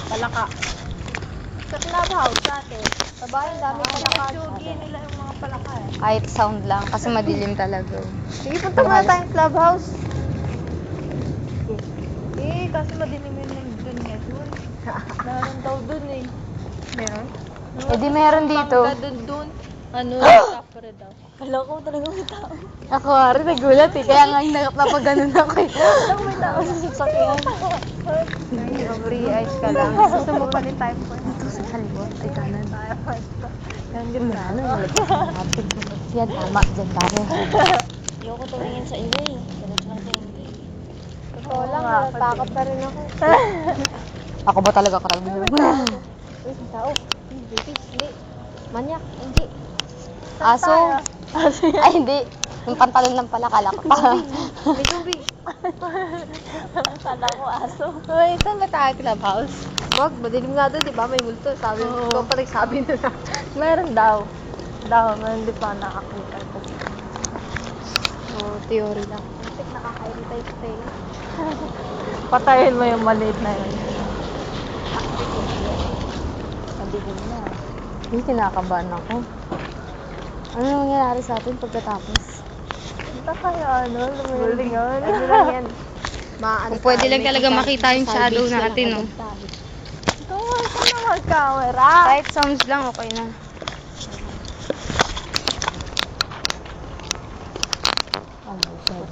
Palaka. Sa clubhouse dati. Sabay, dami palaka. Chugi nila yung mga palaka eh. Kahit sound lang, kasi madilim talaga. Sige, punta muna tayong clubhouse. Eh, kasi madilim yung dun nga dun. Meron daw dun eh. Meron? Eh di meron dito. Dun. Ano, kapre daw. Kala ko talaga may tao. Ako rin nagulat eh, kaya nga napapaganon ako eh. Alam may tao sa sasakyan. Free ice ka lang. Gusto mo pa rin tayo po. Ito sa kaliwa, ay kanan. Yan, ganda. Yan, tama, dyan tayo. Ayoko tumingin sa iyo eh. Ganun lang tingin. Totoo lang, natatakot pa rin ako. Ako ba talaga karamihan? Uy, may tao. Baby, hindi. Manyak, hindi. Aso? Ay, hindi. Yung pantalon ng pala, kala ko. May zombie. Kala ko aso. Uy, saan ba tayo clubhouse? Wag, madilim nga doon, di ba? May multo. Sabi ko pa nagsabi na. Meron daw. Meron di pa nakakita ko. Theory lang. Kasi nakaka-irritate pa eh. Patayin mo yung maliit na yun. Madilim na. Hindi, kinakabahan ako. Ano nangyayari sa atin pagkatapos? Ito kayo, lumalingon. Ano lang yan? Kung pwede lang talaga makita yung shadow natin, no? Ito, ito na mag-camera. Kahit sounds lang, okay na. Oh my God.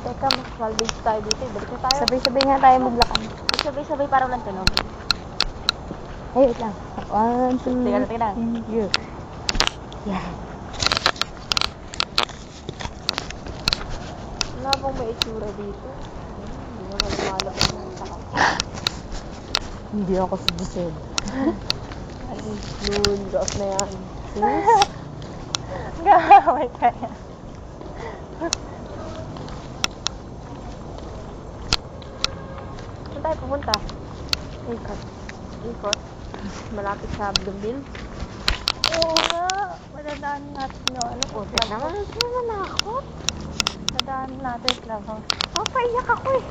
Teka, mas salvage tayo dito. Balik na tayo. Sabay-sabay nga tayo maglakad. Sabay-sabay para walang tunog. Ay, wait lang. 1, 2, Teka lang. yeah. Yeah. Wala bang may itsura dito? Hindi na malapit na sa Hindi ako si Giselle. Noon, off na yan. Gawin ka yan. Saan tayo pumunta? Ikot. Malapit sa Bloomville. Oo nga. Madadaan natin yung ano po. Naman ako. Madadaan natin yung clubhouse. Paiyak ako eh.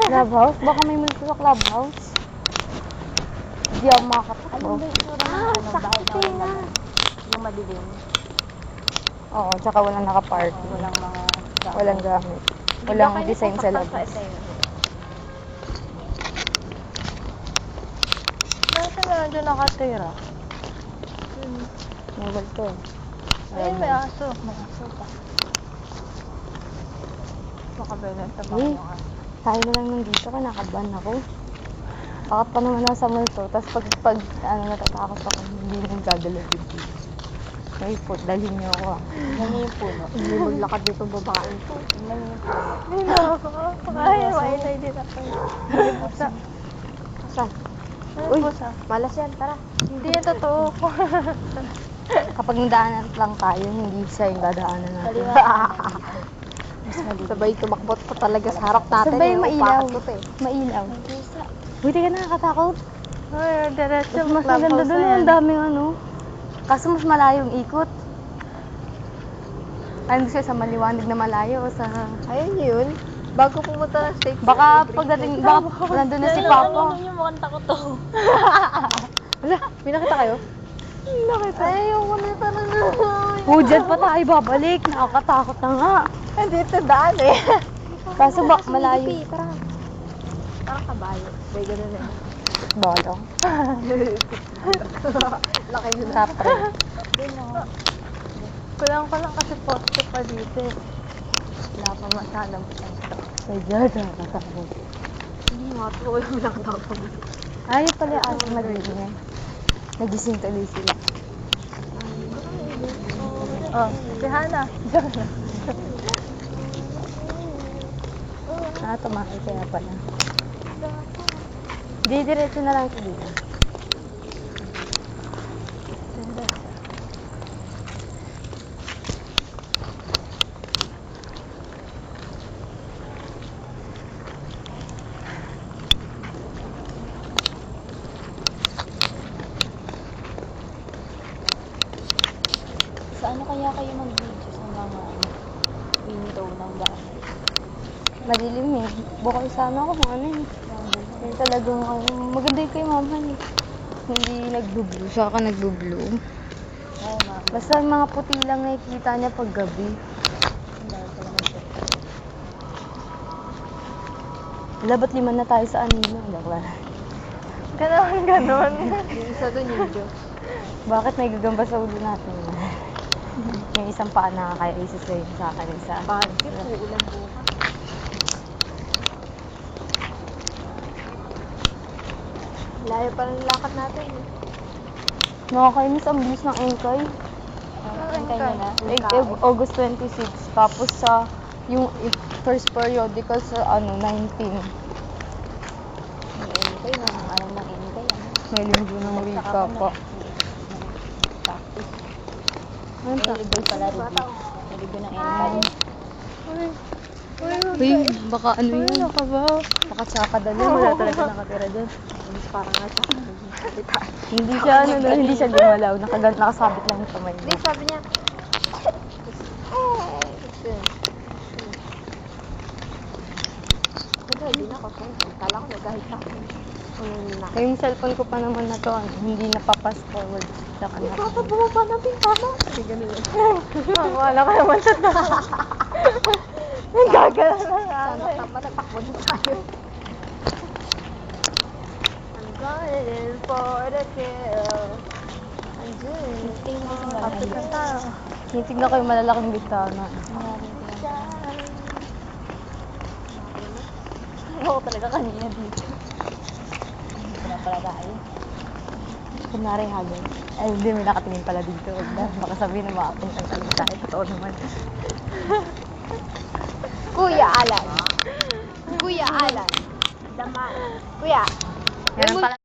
Clubhouse? Baka may multo sa clubhouse. Hindi ako makakatakbo. Sakit na. Yung madilim. Oo, tsaka walang nakapark. Walang mga... Walang gamit. Walang design sa labas. Nasaan na nandun nakatira? May multo. Ayun, may aso. May aso pa. Makabelan sa Eh, mga aso. tayo na lang nandito, kinakabahan ako. Takot pa naman ako sa multo. Tapos pag natatakot ako, hindi nang gagalaw dito. Ay, dalhin niyo ako ah. Yan yung puno. Hindi maglakad dito babaeng to. Yan yung puno. Ay, maitay din ako. Hindi pusa. Saan? Uy, pusa. Malas yan, tara. Hindi yan totoo. Kapag nadaanan lang tayo, hindi siya yung dadaanan natin. Sabay tumakbot pa talaga sa harap natin. Sabay mailaw. Upakat ko eh. Mailaw. Buti ka nakakatakot. Ay, diretso Mas maganda doon, ang daming ano. Kaso mas malayo yung ikot. Ano siya, sa maliwanag na malayo o sa... Ayun yun. Bago pumunta ng stage. Baka pagdating, baka nandun na si Papa. Yung makanta ko to. Wala, may nakita kayo? Nakita. Ay, yung kumita na na. Dyan pa tayo babalik. Nakakatakot na nga. Dito daan eh. Kaso bak malayo. Tara. Parang kabayo. May ganun eh. Bolong. Laki yun. Kapre. Kulang kasi poste pa dito eh. Wala pa masyadong poste. Ay, dyan, nakakatakot. Hindi nga, tuloy mo lang daw pa. Ay, pala yung ating madilim eh. Nagising tuloy sila. Oh, si Hana. Tumakay kaya pala. Diretso na lang ito dito. Saan kaya kayo mag-video sa mga window ng bahay? Madilim eh. Bukal sana ako kung ano eh. Yung talagang, maganda yung kay mama eh. Hindi nag-blue, siya ka nag-blue. Oo, ma'am. Basta yung mga puti lang nakikita niya pag gabi. Ang dami pala ng shot. Wala, ba't 5 na tayo sa anino? Joke lang. Ganon. Yung isa dun yung Diyos. Bakit may gagamba sa ulo natin? Yung isang paa na kaya isa sa akin, isa. Bakit? Uulan bukas. Layo pa ng lakad natin. Nakakainis ang bilis ng Engkay. Engkay niya na? August 26. Tapos sa yung first periodical sa 19. Yung Engkay, nung alam ng Engkay, ano? May linggo ng wika pa. Practice. Ano May review pala, review. May review ng Engkay. Uy, baka ano yun? Baka tsaka dali. Wala talaga nakatira dyan. Parang nga siya. Hindi siya, hindi siya gumalaw. Nakasabit lang yung kamay Hindi, niya. sabi niya. Hindi na ako. Kala ko nagahit ako. Yung cellphone ko pa naman na to, hindi napapass forward. Tsaka na. Bumaba ng pintana. Hindi ganun yun. Wala ka naman siya na. Gagala na nga. Sana tama na takbo na tayo. I'm going for the kill. Tingin mo sa Kapit na tayo. Tinitignan ko yung malalaking bintana. Oo, talaga kanina dito. Wala pala tayo. Kunwari habol. Ay, hindi, may nakatingin pala dito. Huwag na. Baka sabihin na makapunta talaga tayo. Totoo naman. Kuya Alan. Kuya Alan. Dama. Kuya. Yan ang pala.